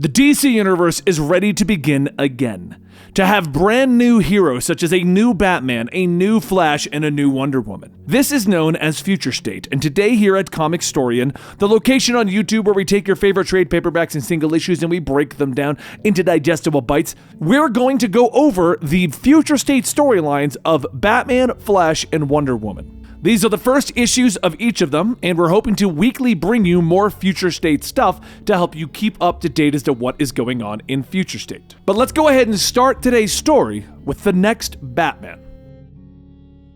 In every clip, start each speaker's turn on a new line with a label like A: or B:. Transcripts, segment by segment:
A: The DC Universe is ready to begin again. To have brand new heroes such as a new Batman, a new Flash, and a new Wonder Woman. This is known as Future State, and today here at Comicstorian, the location on YouTube where we take your favorite trade paperbacks and single issues and we break them down into digestible bites, we're going to go over the Future State storylines of Batman, Flash, and Wonder Woman. These are the first issues of each of them, and we're hoping to weekly bring you more Future State stuff to help you keep up to date as to what is going on in Future State. But let's go ahead and start today's story with the next Batman.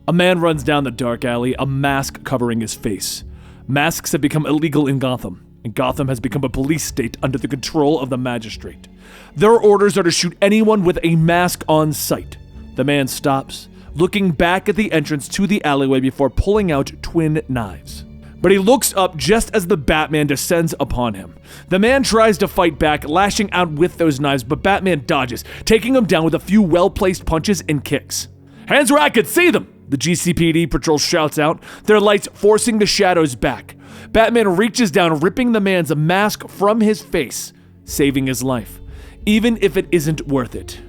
A: A man runs down the dark alley, a mask covering his face. Masks have become illegal in Gotham, and Gotham has become a police state under the control of the magistrate. Their orders are to shoot anyone with a mask on sight. The man stops, looking back at the entrance to the alleyway before pulling out twin knives. But he looks up just as the Batman descends upon him. The man tries to fight back, lashing out with those knives, but Batman dodges, taking him down with a few well-placed punches and kicks. "Hands where I could see them!" the GCPD patrol shouts out, their lights forcing the shadows back. Batman reaches down, ripping the man's mask from his face, saving his life, even if it isn't worth it.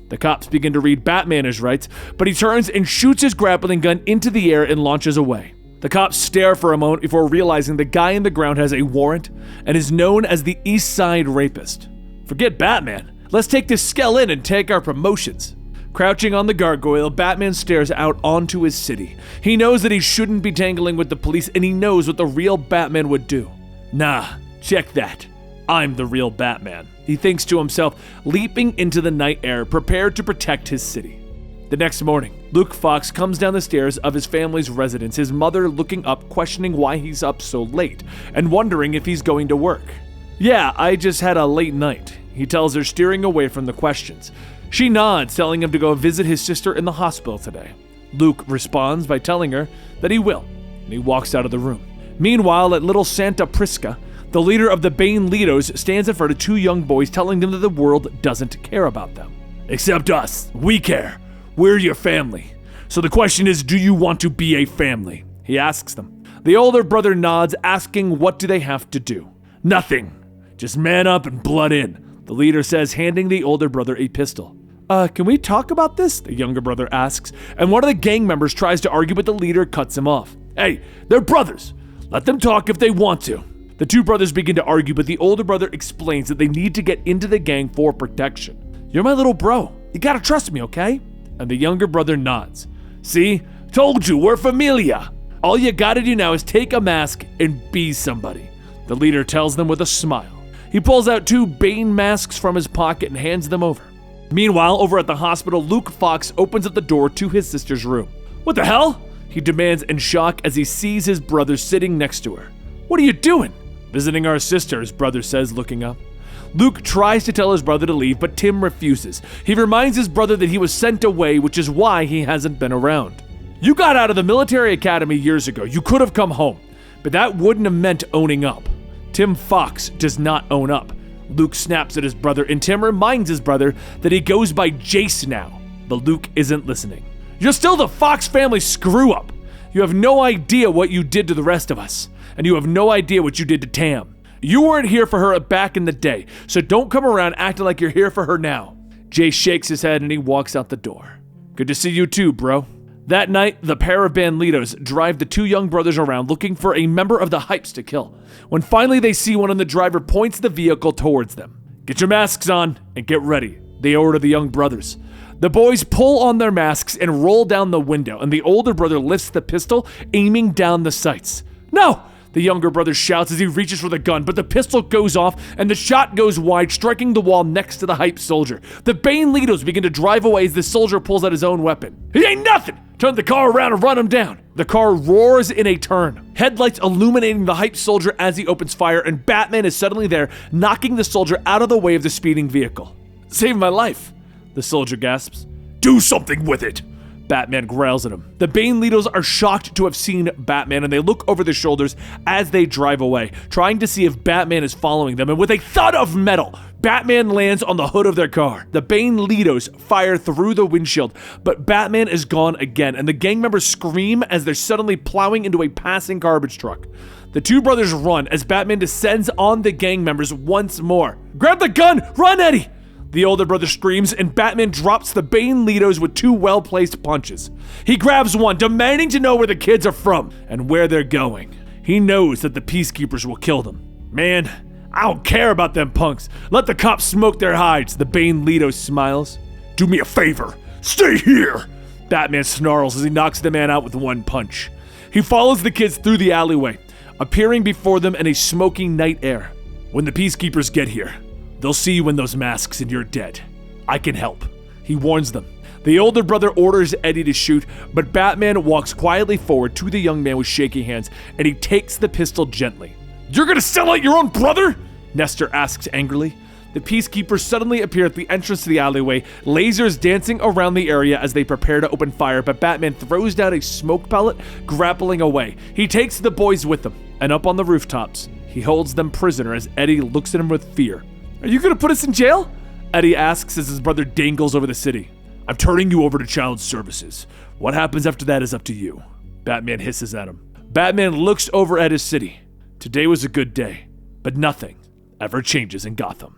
A: The cops begin to read Batman his rights, but he turns and shoots his grappling gun into the air and launches away. The cops stare for a moment before realizing the guy in the ground has a warrant and is known as the East Side Rapist. Forget Batman. Let's take this skell in and take our promotions. Crouching on the gargoyle, Batman stares out onto his city. He knows that he shouldn't be tangling with the police, and he knows what the real Batman would do. Nah, check that. I'm the real Batman, he thinks to himself, leaping into the night air, prepared to protect his city. The next morning, Luke Fox comes down the stairs of his family's residence, his mother looking up, questioning why he's up so late, and wondering if he's going to work. "Yeah, I just had a late night," he tells her, steering away from the questions. She nods, telling him to go visit his sister in the hospital today. Luke responds by telling her that he will, and he walks out of the room. Meanwhile, at Little Santa Prisca, the leader of the Bane Litos stands in front of two young boys, telling them that the world doesn't care about them. "Except us. We care. We're your family. So the question is, do you want to be a family?" he asks them. The older brother nods, asking what do they have to do. "Nothing. Just man up and blood in," the leader says, handing the older brother a pistol. Can we talk about this?" the younger brother asks, and one of the gang members tries to argue, but the leader cuts him off. "Hey, they're brothers. Let them talk if they want to." The two brothers begin to argue, but the older brother explains that they need to get into the gang for protection. "You're my little bro. You gotta trust me, okay?" And the younger brother nods. "See? Told you, we're familia. All you gotta do now is take a mask and be somebody," the leader tells them with a smile. He pulls out two Bane masks from his pocket and hands them over. Meanwhile, over at the hospital, Luke Fox opens up the door to his sister's room. "What the hell?" he demands in shock as he sees his brother sitting next to her. "What are you doing?" "Visiting our sister," his brother says, looking up. Luke tries to tell his brother to leave, but Tim refuses. He reminds his brother that he was sent away, which is why he hasn't been around. "You got out of the military academy years ago. You could have come home, but that wouldn't have meant owning up." Tim Fox does not own up. Luke snaps at his brother, and Tim reminds his brother that he goes by Jace now, but Luke isn't listening. "You're still the Fox family screw-up. You have no idea what you did to the rest of us, and you have no idea what you did to Tam. You weren't here for her back in the day, so don't come around acting like you're here for her now." Jace shakes his head and he walks out the door. "Good to see you too, bro." That night, the pair of Bandlitos drive the two young brothers around looking for a member of the Hypes to kill. When finally they see one and the driver points the vehicle towards them. "Get your masks on and get ready," they order the young brothers. The boys pull on their masks and roll down the window, and the older brother lifts the pistol, aiming down the sights. "No!" the younger brother shouts as he reaches for the gun, but the pistol goes off and the shot goes wide, striking the wall next to the Hype soldier. The Bane Litos begin to drive away as the soldier pulls out his own weapon. "He ain't nothing! Turn the car around and run him down." The car roars in a turn, headlights illuminating the Hype soldier as he opens fire, and Batman is suddenly there, knocking the soldier out of the way of the speeding vehicle. "Saved my life," the soldier gasps. "Do something with it!" Batman growls at him. The Bane Letos are shocked to have seen Batman, and they look over their shoulders as they drive away, trying to see if Batman is following them, and with a thud of metal, Batman lands on the hood of their car. The Bane Letos fire through the windshield, but Batman is gone again, and the gang members scream as they're suddenly plowing into a passing garbage truck. The two brothers run as Batman descends on the gang members once more. "Grab the gun! Run, Eddie!" The older brother screams, and Batman drops the Bane Letos with two well-placed punches. He grabs one, demanding to know where the kids are from and where they're going. He knows that the Peacekeepers will kill them. "Man, I don't care about them punks. Let the cops smoke their hides," the Bane Letos smiles. "Do me a favor. Stay here!" Batman snarls as he knocks the man out with one punch. He follows the kids through the alleyway, appearing before them in a smoky night air. "When the Peacekeepers get here, they'll see you in those masks and you're dead. I can help," he warns them. The older brother orders Eddie to shoot, but Batman walks quietly forward to the young man with shaky hands, and he takes the pistol gently. "You're gonna sell out your own brother?" Nestor asks angrily. The Peacekeepers suddenly appear at the entrance to the alleyway, lasers dancing around the area as they prepare to open fire, but Batman throws down a smoke pellet, grappling away. He takes the boys with him, and up on the rooftops, he holds them prisoner as Eddie looks at him with fear. "Are you gonna put us in jail?" Eddie asks as his brother dangles over the city. "I'm turning you over to child services. What happens after that is up to you," Batman hisses at him. Batman looks over at his city. Today was a good day, but nothing ever changes in Gotham.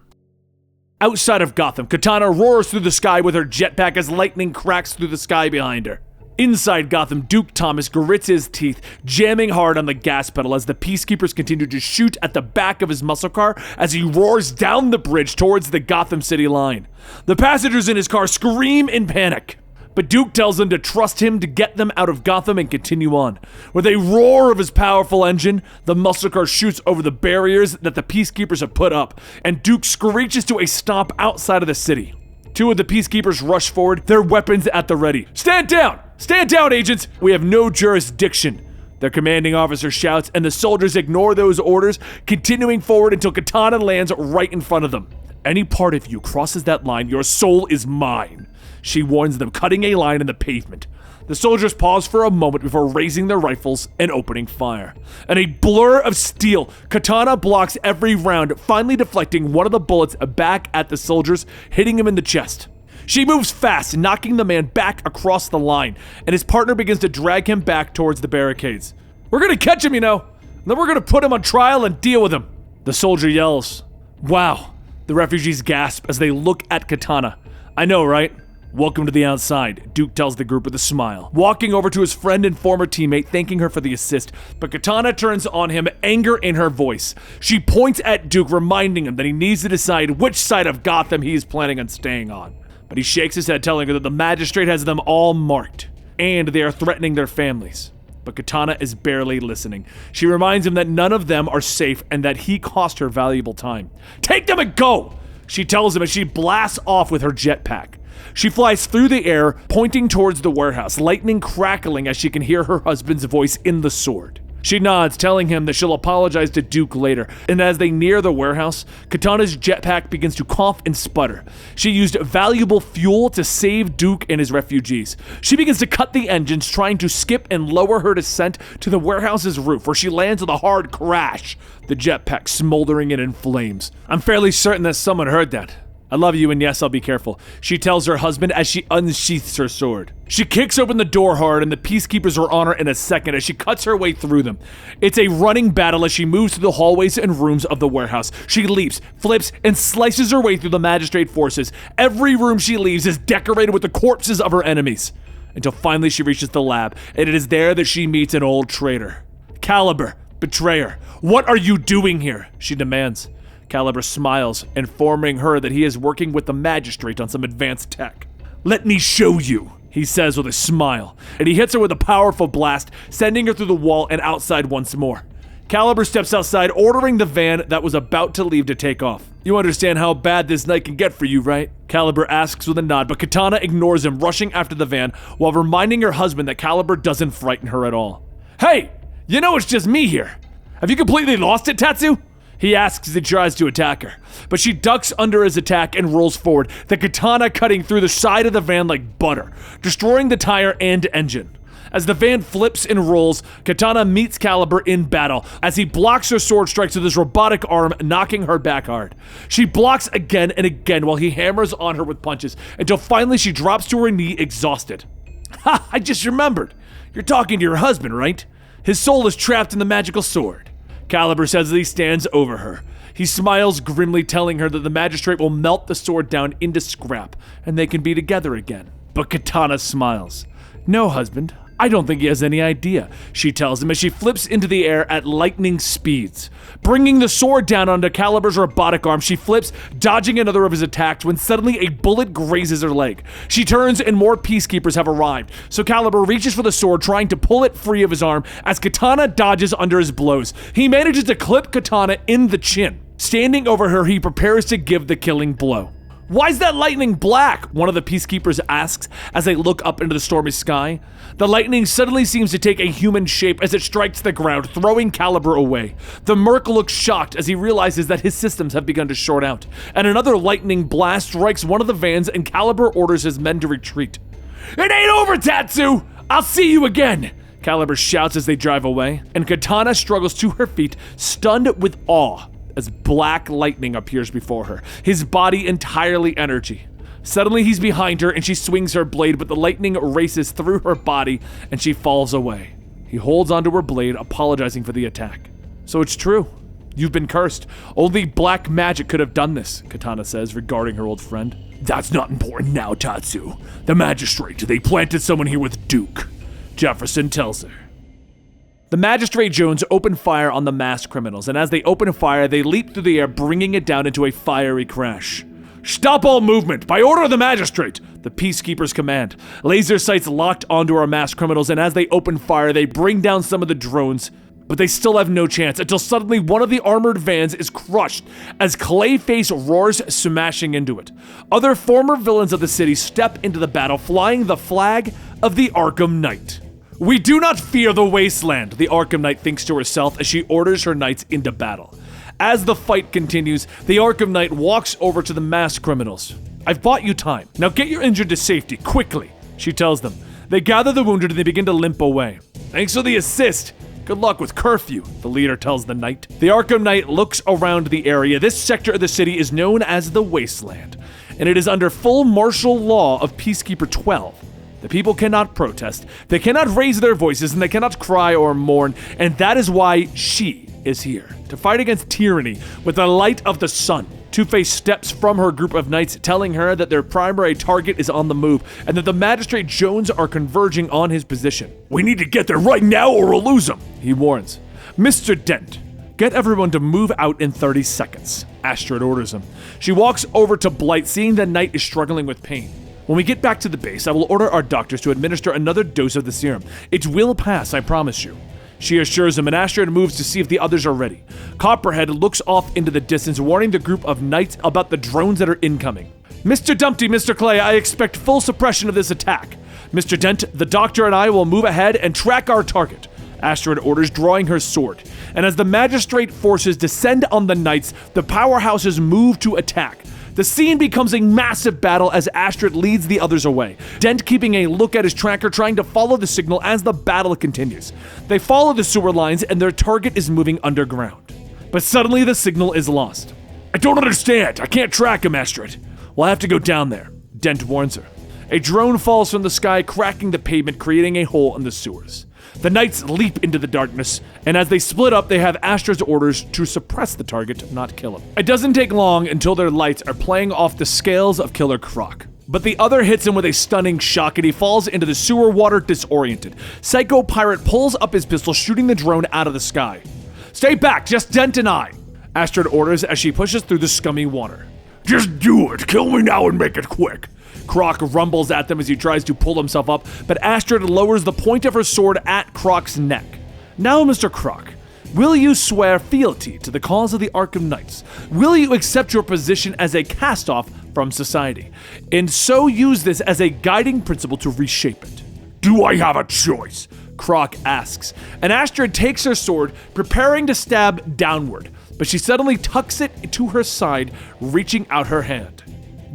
A: Outside of Gotham, Katana roars through the sky with her jetpack as lightning cracks through the sky behind her. Inside Gotham, Duke Thomas grits his teeth, jamming hard on the gas pedal as the Peacekeepers continue to shoot at the back of his muscle car as he roars down the bridge towards the Gotham City line. The passengers in his car scream in panic, but Duke tells them to trust him to get them out of Gotham and continue on. With a roar of his powerful engine, the muscle car shoots over the barriers that the Peacekeepers have put up, and Duke screeches to a stop outside of the city. Two of the Peacekeepers rush forward, their weapons at the ready. "Stand down! Stand down, agents! We have no jurisdiction," their commanding officer shouts, and the soldiers ignore those orders, continuing forward until Katana lands right in front of them. "Any part of you crosses that line, your soul is mine," she warns them, cutting a line in the pavement. The soldiers pause for a moment before raising their rifles and opening fire. In a blur of steel, Katana blocks every round, finally deflecting one of the bullets back at the soldiers, hitting him in the chest. She moves fast, knocking the man back across the line, and his partner begins to drag him back towards the barricades. "We're gonna catch him, you know, and then we're gonna put him on trial and deal with him," the soldier yells. "Wow," the refugees gasp as they look at Katana. "I know, right? Welcome to the outside," Duke tells the group with a smile, walking over to his friend and former teammate, thanking her for the assist, but Katana turns on him, anger in her voice. She points at Duke, reminding him that he needs to decide which side of Gotham he is planning on staying on. But he shakes his head, telling her that the magistrate has them all marked, and they are threatening their families. But Katana is barely listening. She reminds him that none of them are safe and that he cost her valuable time. "Take them and go!" she tells him as she blasts off with her jetpack. She flies through the air, pointing towards the warehouse, lightning crackling as she can hear her husband's voice in the sword. She nods, telling him that she'll apologize to Duke later, and as they near the warehouse, Katana's jetpack begins to cough and sputter. She used valuable fuel to save Duke and his refugees. She begins to cut the engines, trying to skip and lower her descent to the warehouse's roof, where she lands with a hard crash, the jetpack smoldering and in flames. "I'm fairly certain that someone heard that. I love you, and yes, I'll be careful," she tells her husband as she unsheaths her sword. She kicks open the door hard, and the Peacekeepers are on her in a second as she cuts her way through them. It's a running battle as she moves through the hallways and rooms of the warehouse. She leaps, flips, and slices her way through the magistrate forces. Every room she leaves is decorated with the corpses of her enemies, until finally she reaches the lab, and it is there that she meets an old traitor. "Caliber, betrayer, what are you doing here?" she demands. Caliber smiles, informing her that he is working with the magistrate on some advanced tech. "Let me show you," he says with a smile, and he hits her with a powerful blast, sending her through the wall and outside once more. Caliber steps outside, ordering the van that was about to leave to take off. "You understand how bad this night can get for you, right?" Caliber asks with a nod, but Katana ignores him, rushing after the van while reminding her husband that Caliber doesn't frighten her at all. "Hey, you know it's just me here. Have you completely lost it, Tatsu?" he asks as he tries to attack her. But she ducks under his attack and rolls forward, the katana cutting through the side of the van like butter, destroying the tire and engine. As the van flips and rolls, Katana meets Caliber in battle as he blocks her sword strikes with his robotic arm, knocking her back hard. She blocks again and again while he hammers on her with punches until finally she drops to her knee exhausted. Ha! I just remembered. You're talking to your husband, right? His soul is trapped in the magical sword. Caliber says as he stands over her. He smiles grimly, telling her that the magistrate will melt the sword down into scrap and they can be together again. But Katana smiles. No, husband. I don't think he has any idea, she tells him as she flips into the air at lightning speeds. Bringing the sword down onto Caliber's robotic arm, she flips, dodging another of his attacks when suddenly a bullet grazes her leg. She turns and more peacekeepers have arrived, so Caliber reaches for the sword, trying to pull it free of his arm as Katana dodges under his blows. He manages to clip Katana in the chin. Standing over her, he prepares to give the killing blow. Why's that lightning black? One of the peacekeepers asks as they look up into the stormy sky. The lightning suddenly seems to take a human shape as it strikes the ground, throwing Caliber away. The merc looks shocked as he realizes that his systems have begun to short out, and another lightning blast strikes one of the vans and Caliber orders his men to retreat. It ain't over, Tatsu! I'll see you again! Caliber shouts as they drive away, and Katana struggles to her feet, stunned with awe, as black lightning appears before her, his body entirely energy. Suddenly he's behind her and she swings her blade, but the lightning races through her body and she falls away. He holds onto her blade, apologizing for the attack. So it's true. You've been cursed. Only black magic could have done this, Katana says, regarding her old friend. That's not important now, Tatsu. The magistrate, they planted someone here with Duke, Jefferson tells her. The Magistrate Jones open fire on the masked criminals, and as they open fire, they leap through the air, bringing it down into a fiery crash. Stop all movement! By order of the Magistrate! The Peacekeepers command. Laser sights locked onto our masked criminals, and as they open fire, they bring down some of the drones, but they still have no chance until suddenly one of the armored vans is crushed as Clayface roars, smashing into it. Other former villains of the city step into the battle, flying the flag of the Arkham Knight. We do not fear the wasteland, the Arkham Knight thinks to herself as she orders her knights into battle. As the fight continues, the Arkham Knight walks over to the masked criminals. I've bought you time. Now get your injured to safety, quickly, she tells them. They gather the wounded and they begin to limp away. Thanks for the assist. Good luck with curfew, the leader tells the knight. The Arkham Knight looks around the area. This sector of the city is known as the Wasteland, and it is under full martial law of Peacekeeper 12. The people cannot protest, they cannot raise their voices, and they cannot cry or mourn, and that is why she is here, to fight against tyranny with the light of the sun. Two-Face steps from her group of knights, telling her that their primary target is on the move, and that the Magistrate Jones are converging on his position. We need to get there right now or we'll lose them, he warns. Mr. Dent, get everyone to move out in 30 seconds, Astrid orders him. She walks over to Blight, seeing the knight is struggling with pain. When we get back to the base, I will order our doctors to administer another dose of the serum. It will pass, I promise you. She assures him, and Astrid moves to see if the others are ready. Copperhead looks off into the distance, warning the group of knights about the drones that are incoming. Mr. Dumpty, Mr. Clay, I expect full suppression of this attack. Mr. Dent, the doctor and I will move ahead and track our target, Astrid orders, drawing her sword. And as the magistrate forces descend on the knights, the powerhouses move to attack. The scene becomes a massive battle as Astrid leads the others away, Dent keeping a look at his tracker, trying to follow the signal as the battle continues. They follow the sewer lines and their target is moving underground. But suddenly the signal is lost. I don't understand. I can't track him, Astrid. We'll have to go down there, Dent warns her. A drone falls from the sky, cracking the pavement, creating a hole in the sewers. The knights leap into the darkness, and as they split up, they have Astrid's orders to suppress the target, not kill him. It doesn't take long until their lights are playing off the scales of Killer Croc. But the other hits him with a stunning shock, and he falls into the sewer water disoriented. Psycho Pirate pulls up his pistol, shooting the drone out of the sky. Stay back, just Dent and I, Astrid orders as she pushes through the scummy water. Just do it, kill me now and make it quick. Croc rumbles at them as he tries to pull himself up, but Astrid lowers the point of her sword at Croc's neck. Now, Mr. Croc, will you swear fealty to the cause of the Arkham Knights? Will you accept your position as a cast-off from society, and so use this as a guiding principle to reshape it? Do I have a choice? Croc asks, and Astrid takes her sword, preparing to stab downward. but she suddenly tucks it to her side, reaching out her hand.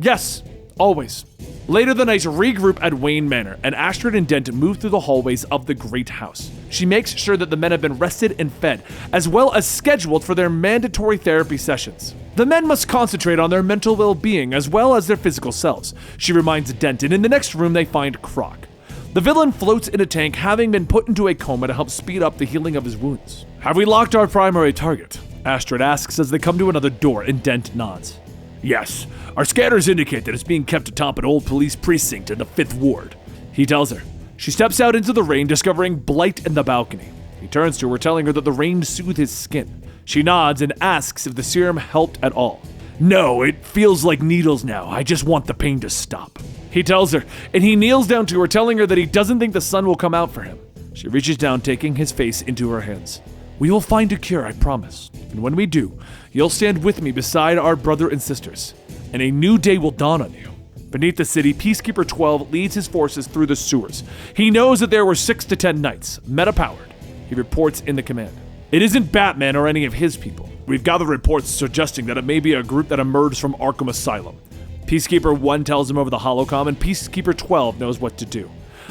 A: Yes, always. Later the Knights regroup at Wayne Manor, and Astrid and Dent move through the hallways of the Great House. She makes sure that the men have been rested and fed, as well as scheduled for their mandatory therapy sessions. The men must concentrate on their mental well-being as well as their physical selves, she reminds Dent, and in the next room they find Croc. The villain floats in a tank, having been put into a coma to help speed up the healing of his wounds. Have we locked our primary target? Astrid asks as they come to another door, and Dent nods. Yes, our scanners indicate that it's being kept atop an old police precinct in the 5th Ward, he tells her. She steps out into the rain, discovering Blight in the balcony. He turns to her, telling her that the rain soothed his skin. She nods and asks if the serum helped at all. No, it feels like needles now. I just want the pain to stop, he tells her, and he kneels down to her, telling her that he doesn't think the sun will come out for him. She reaches down, taking his face into her hands. We will find a cure, I promise. And when we do, you'll stand with me beside our brother and sisters, and a new day will dawn on you. Beneath the city, Peacekeeper 12 leads his forces through the sewers. He knows that there were 6 to 10 knights, meta-powered. He reports in the command. It isn't Batman or any of his people. We've gathered reports suggesting that it may be a group that emerged from Arkham Asylum. Peacekeeper 1 tells him over the holocom, and Peacekeeper 12 knows what to do.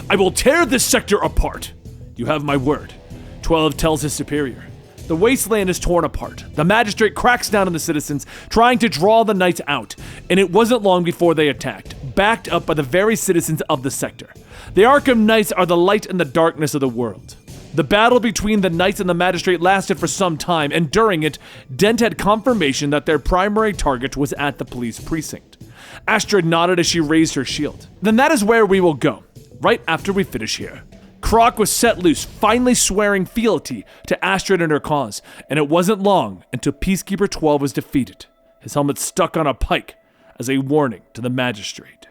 A: I will tear this sector apart. You have my word. 12 tells his superior. The wasteland is torn apart. The magistrate cracks down on the citizens, trying to draw the knights out, and it wasn't long before they attacked, backed up by the very citizens of the sector. The Arkham Knights are the light and the darkness of the world. The battle between the knights and the magistrate lasted for some time, and during it, Dent had confirmation that their primary target was at the police precinct. Astrid nodded as she raised her shield. Then that is where we will go, right after we finish here. Croc was set loose, finally swearing fealty to Astrid and her cause, and it wasn't long until Peacekeeper 12 was defeated, his helmet stuck on a pike as a warning to the magistrate.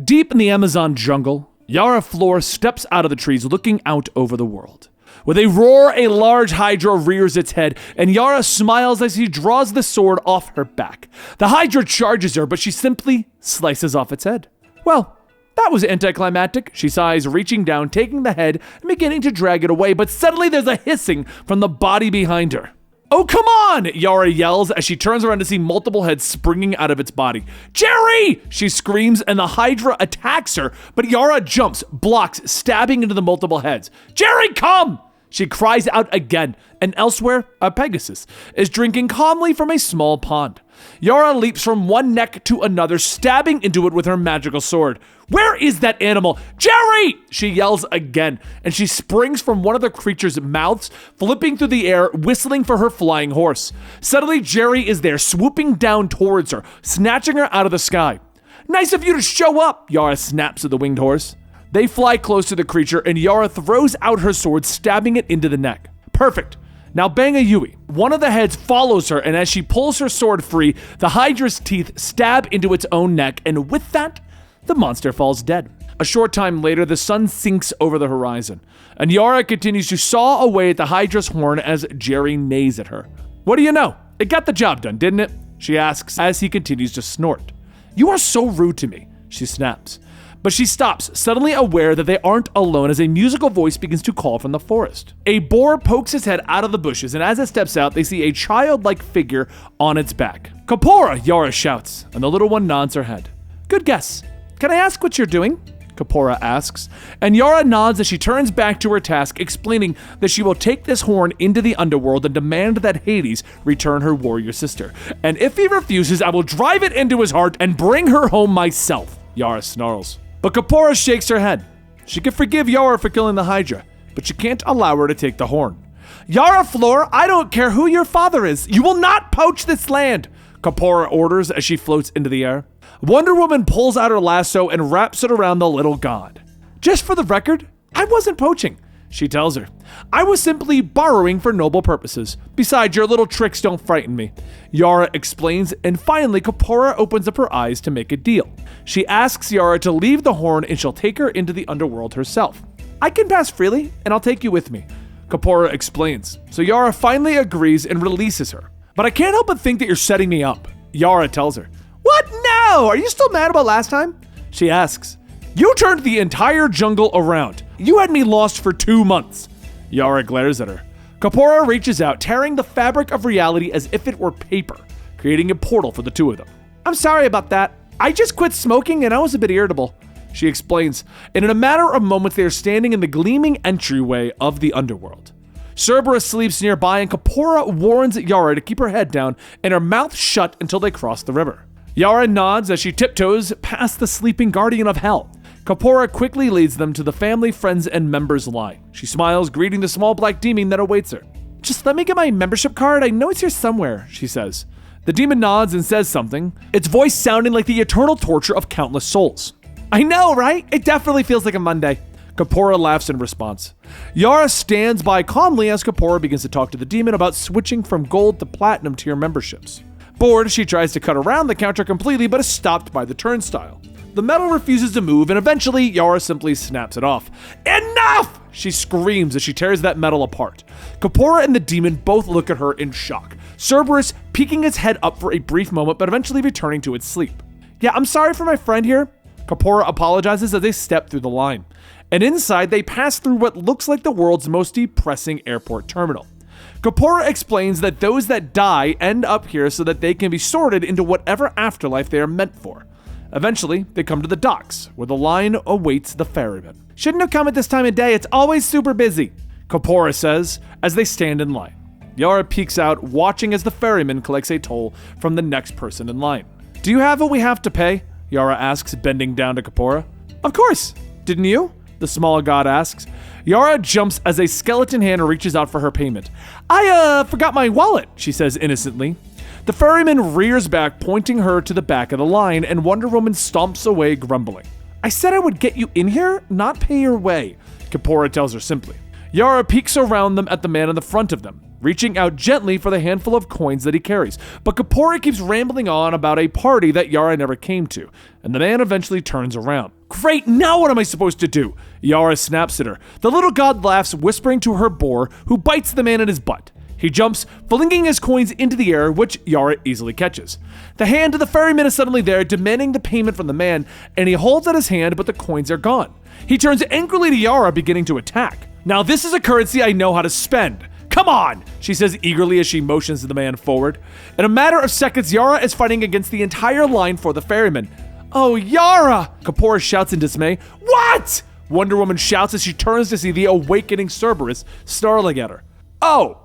A: Deep in the Amazon jungle, Yara Flor steps out of the trees, looking out over the world. With a roar, a large Hydra rears its head, and Yara smiles as he draws the sword off her back. The Hydra charges her, but she simply slices off its head. Well, that was anticlimactic, she sighs, reaching down, taking the head, and beginning to drag it away, but suddenly there's a hissing from the body behind her. Oh, come on, Yara yells as she turns around to see multiple heads springing out of its body. Jerry! She screams, and the Hydra attacks her, but Yara jumps, blocks, stabbing into the multiple heads. Jerry, come! She cries out again, and elsewhere, a Pegasus is drinking calmly from a small pond. Yara leaps from one neck to another, stabbing into it with her magical sword. Where is that animal? Jerry! She yells again, and she springs from one of the creature's mouths, flipping through the air, whistling for her flying horse. Suddenly, Jerry is there, swooping down towards her, snatching her out of the sky. Nice of you to show up, Yara snaps at the winged horse. They fly close to the creature, and Yara throws out her sword, stabbing it into the neck. Perfect. Now bang a Yui. One of the heads follows her, and as she pulls her sword free, the Hydra's teeth stab into its own neck, and with that, the monster falls dead. A short time later, the sun sinks over the horizon, and Yara continues to saw away at the Hydra's horn as Jerry neighs at her. What do you know? It got the job done, didn't it? She asks as he continues to snort. You are so rude to me, she snaps. But she stops, suddenly aware that they aren't alone as a musical voice begins to call from the forest. A boar pokes its head out of the bushes, and as it steps out, they see a childlike figure on its back. Kapora, Yara shouts, and the little one nods her head. Good guess. Can I ask what you're doing? Kapora asks, and Yara nods as she turns back to her task, explaining that she will take this horn into the underworld and demand that Hades return her warrior sister. And if he refuses, I will drive it into his heart and bring her home myself, Yara snarls. But Kapora shakes her head. She can forgive Yara for killing the Hydra, but she can't allow her to take the horn. Yara Flor, I don't care who your father is. You will not poach this land, Kapora orders as she floats into the air. Wonder Woman pulls out her lasso and wraps it around the little god. Just for the record, I wasn't poaching, she tells her. I was simply borrowing for noble purposes. Besides, your little tricks don't frighten me, Yara explains, and finally Kapora opens up her eyes to make a deal. She asks Yara to leave the horn and she'll take her into the underworld herself. I can pass freely, and I'll take you with me, Kapora explains. So Yara finally agrees and releases her. But I can't help but think that you're setting me up, Yara tells her. What? No! Are you still mad about last time? She asks. You turned the entire jungle around. You had me lost for 2 months. Yara glares at her. Kapora reaches out, tearing the fabric of reality as if it were paper, creating a portal for the two of them. I'm sorry about that. I just quit smoking and I was a bit irritable, she explains, and in a matter of moments they are standing in the gleaming entryway of the underworld. Cerberus sleeps nearby and Kapora warns Yara to keep her head down and her mouth shut until they cross the river. Yara nods as she tiptoes past the sleeping guardian of hell. Kapora quickly leads them to the family, friends, and members line. She smiles, greeting the small black demon that awaits her. Just let me get my membership card, I know it's here somewhere, she says. The demon nods and says something, its voice sounding like the eternal torture of countless souls. I know, right? It definitely feels like a Monday. Kapora laughs in response. Yara stands by calmly as Kapora begins to talk to the demon about switching from gold to platinum tier memberships. Bored, she tries to cut around the counter completely but is stopped by the turnstile. The metal refuses to move and eventually Yara simply snaps it off. Enough! She screams as she tears that metal apart. Kapora and the demon both look at her in shock, Cerberus peeking its head up for a brief moment but eventually returning to its sleep. Yeah, I'm sorry for my friend here. Kapora apologizes as they step through the line. And inside, they pass through what looks like the world's most depressing airport terminal. Kapora explains that those that die end up here so that they can be sorted into whatever afterlife they are meant for. Eventually, they come to the docks, where the line awaits the ferryman. Shouldn't have come at this time of day, it's always super busy, Kapora says as they stand in line. Yara peeks out, watching as the ferryman collects a toll from the next person in line. Do you have what we have to pay? Yara asks, bending down to Kapora. Of course, didn't you? The small god asks. Yara jumps as a skeleton hand reaches out for her payment. I forgot my wallet, she says innocently. The ferryman rears back, pointing her to the back of the line, and Wonder Woman stomps away, grumbling. I said I would get you in here, not pay your way, Kapora tells her simply. Yara peeks around them at the man in the front of them, reaching out gently for the handful of coins that he carries. But Kapora keeps rambling on about a party that Yara never came to, and the man eventually turns around. Great, now what am I supposed to do? Yara snaps at her. The little god laughs, whispering to her boar, who bites the man in his butt. He jumps, flinging his coins into the air, which Yara easily catches. The hand of the ferryman is suddenly there, demanding the payment from the man, and he holds out his hand, but the coins are gone. He turns angrily to Yara, beginning to attack. Now this is a currency I know how to spend. Come on, she says eagerly as she motions the man forward. In a matter of seconds, Yara is fighting against the entire line for the ferryman. Oh, Yara! Kapora shouts in dismay. What? Wonder Woman shouts as she turns to see the awakening Cerberus snarling at her. Oh!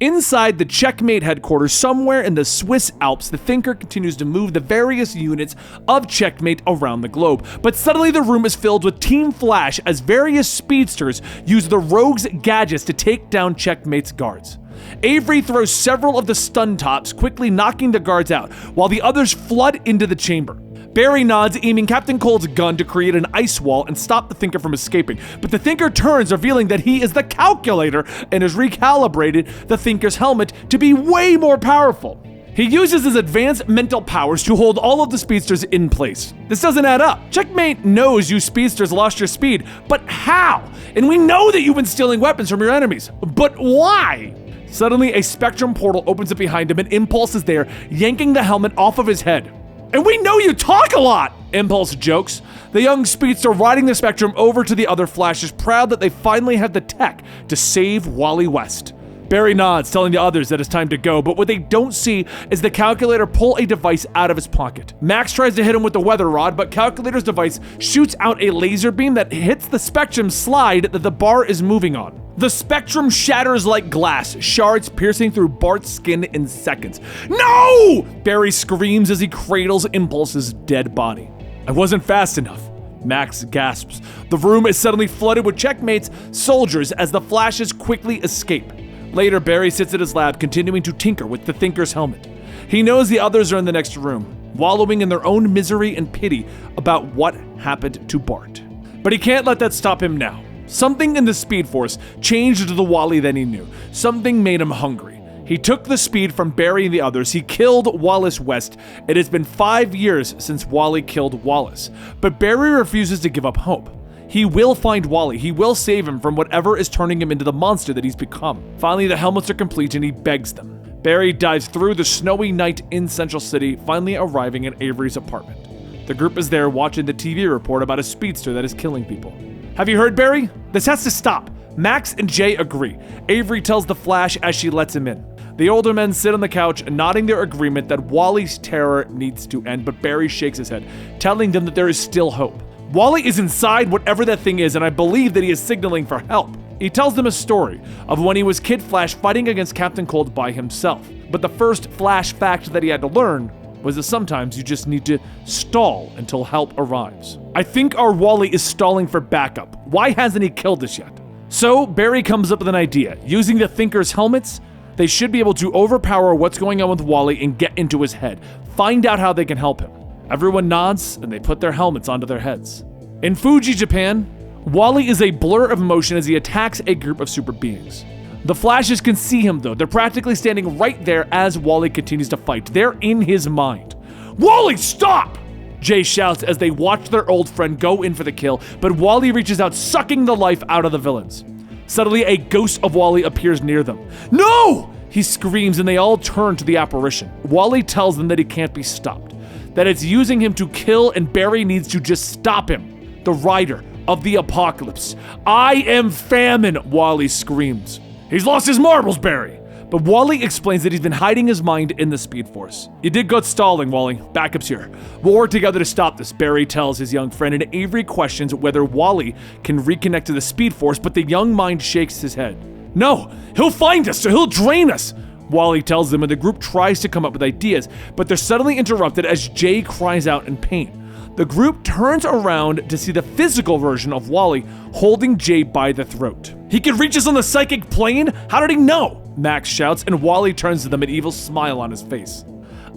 A: Inside the Checkmate headquarters, somewhere in the Swiss Alps, the Thinker continues to move the various units of Checkmate around the globe. But suddenly the room is filled with Team Flash as various speedsters use the Rogue's gadgets to take down Checkmate's guards. Avery throws several of the stun tops, quickly knocking the guards out, while the others flood into the chamber. Barry nods, aiming Captain Cold's gun to create an ice wall and stop the Thinker from escaping, but the Thinker turns, revealing that he is the Calculator and has recalibrated the Thinker's helmet to be way more powerful. He uses his advanced mental powers to hold all of the speedsters in place. This doesn't add up. Checkmate knows you speedsters lost your speed, but how? And we know that you've been stealing weapons from your enemies, but why? Suddenly, a spectrum portal opens up behind him and Impulse is there, yanking the helmet off of his head. And we know you talk a lot, Impulse jokes. The young speedster riding the spectrum over to the other Flash is proud that they finally have the tech to save Wally West. Barry nods, telling the others that it's time to go, but what they don't see is the Calculator pull a device out of his pocket. Max tries to hit him with the weather rod, but Calculator's device shoots out a laser beam that hits the spectrum slide that the bar is moving on. The spectrum shatters like glass, shards piercing through Bart's skin in seconds. No! Barry screams as he cradles Impulse's dead body. I wasn't fast enough. Max gasps. The room is suddenly flooded with Checkmate's soldiers as the Flashes quickly escape. Later, Barry sits at his lab, continuing to tinker with the Thinker's helmet. He knows the others are in the next room, wallowing in their own misery and pity about what happened to Bart. But he can't let that stop him now. Something in the Speed Force changed the Wally that he knew. Something made him hungry. He took the speed from Barry and the others. He killed Wallace West. It has been 5 years since Wally killed Wallace. But Barry refuses to give up hope. He will find Wally. He will save him from whatever is turning him into the monster that he's become. Finally, the helmets are complete and he begs them. Barry dives through the snowy night in Central City, finally arriving at Avery's apartment. The group is there watching the TV report about a speedster that is killing people. Have you heard, Barry? This has to stop. Max and Jay agree. Avery tells the Flash as she lets him in. The older men sit on the couch, nodding their agreement that Wally's terror needs to end, but Barry shakes his head, telling them that there is still hope. Wally is inside whatever that thing is, and I believe that he is signaling for help. He tells them a story of when he was Kid Flash fighting against Captain Cold by himself. But the first Flash fact that he had to learn was that sometimes you just need to stall until help arrives. I think our Wally is stalling for backup. Why hasn't he killed us yet? So Barry comes up with an idea. Using the Thinker's helmets, they should be able to overpower what's going on with Wally and get into his head. Find out how they can help him. Everyone nods and they put their helmets onto their heads. In Fuji, Japan, Wally is a blur of emotion as he attacks a group of super beings. The Flashes can see him though. They're practically standing right there as Wally continues to fight. They're in his mind. Wally, stop! Jay shouts as they watch their old friend go in for the kill, but Wally reaches out, sucking the life out of the villains. Suddenly, a ghost of Wally appears near them. No! He screams and they all turn to the apparition. Wally tells them that he can't be stopped, that it's using him to kill and Barry needs to just stop him. The rider of the apocalypse. I am famine, Wally screams. He's lost his marbles, Barry. But Wally explains that he's been hiding his mind in the Speed Force. You did good stalling, Wally. Backup's here. We'll work together to stop this, Barry tells his young friend, and Avery questions whether Wally can reconnect to the Speed Force, but the young mind shakes his head. No, he'll find us, so he'll drain us, Wally tells them, and the group tries to come up with ideas, but they're suddenly interrupted as Jay cries out in pain. The group turns around to see the physical version of Wally holding Jay by the throat. He can reach us on the psychic plane? How did he know? Max shouts, and Wally turns to them, an evil smile on his face.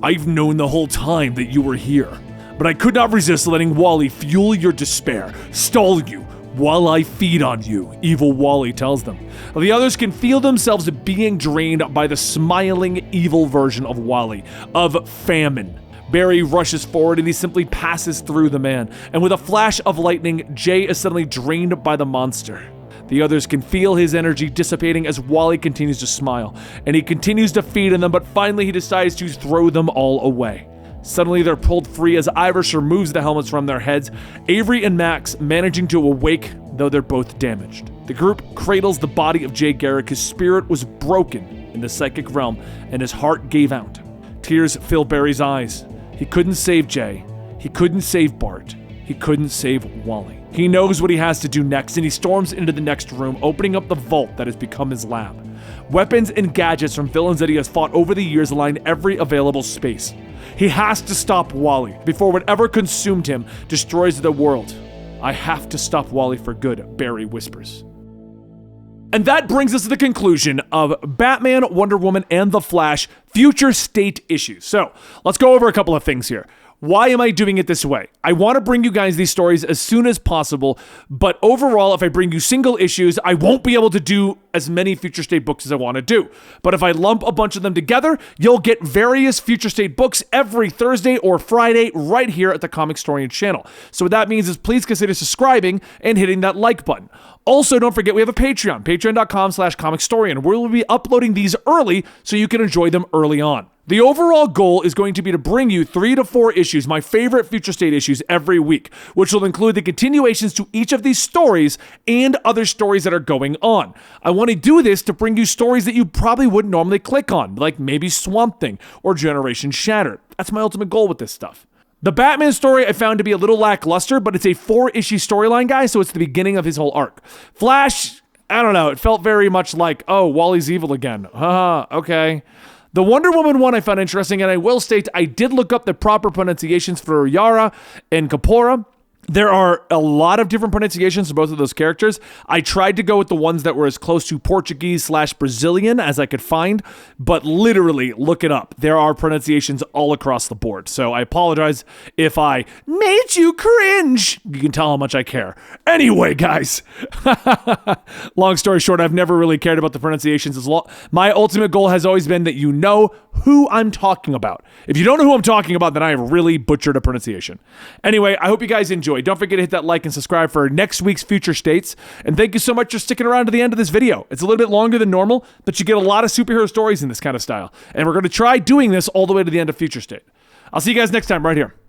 A: I've known the whole time that you were here, but I could not resist letting Wally fuel your despair, stall you, while I feed on you, evil Wally tells them. The others can feel themselves being drained by the smiling, evil version of Wally, of famine. Barry rushes forward and he simply passes through the man, and with a flash of lightning, Jay is suddenly drained by the monster. The others can feel his energy dissipating as Wally continues to smile, and he continues to feed on them, but finally he decides to throw them all away. Suddenly they're pulled free as Iris removes the helmets from their heads, Avery and Max managing to awake, though they're both damaged. The group cradles the body of Jay Garrick. His spirit was broken in the psychic realm, and his heart gave out. Tears fill Barry's eyes. He couldn't save Jay. He couldn't save Bart. He couldn't save Wally. He knows what he has to do next, and he storms into the next room, opening up the vault that has become his lab. Weapons and gadgets from villains that he has fought over the years line every available space. He has to stop Wally before whatever consumed him destroys the world. I have to stop Wally for good, Barry whispers. And that brings us to the conclusion of Batman, Wonder Woman, and The Flash Future State issues. So let's go over a couple of things here. Why am I doing it this way? I want to bring you guys these stories as soon as possible, but overall, if I bring you single issues, I won't be able to do as many Future State books as I want to do. But if I lump a bunch of them together, you'll get various Future State books every Thursday or Friday right here at the Comicstorian channel. So what that means is please consider subscribing and hitting that like button. Also, don't forget we have a Patreon, patreon.com/Comicstorian, where we'll be uploading these early so you can enjoy them early on. The overall goal is going to be to bring you 3 to 4 issues, my favorite Future State issues, every week, which will include the continuations to each of these stories and other stories that are going on. I want to do this to bring you stories that you probably wouldn't normally click on, like maybe Swamp Thing or Generation Shattered. That's my ultimate goal with this stuff. The Batman story I found to be a little lackluster, but it's a 4-issue storyline, guys, so it's the beginning of his whole arc. Flash, I don't know, it felt very much like, oh, Wally's evil again. Okay. The Wonder Woman one I found interesting, and I will state I did look up the proper pronunciations for Yara and Kapora. There are a lot of different pronunciations for both of those characters. I tried to go with the ones that were as close to Portuguese/Brazilian as I could find, but literally, look it up. There are pronunciations all across the board, so I apologize if I made you cringe. You can tell how much I care. Anyway, guys, long story short, I've never really cared about the pronunciations. My ultimate goal has always been that you know who I'm talking about. If you don't know who I'm talking about, then I have really butchered a pronunciation. Anyway, I hope you guys enjoy. Don't forget to hit that like and subscribe for next week's Future States. And thank you so much for sticking around to the end of this video. It's a little bit longer than normal, but you get a lot of superhero stories in this kind of style. And we're going to try doing this all the way to the end of Future State. I'll see you guys next time right here.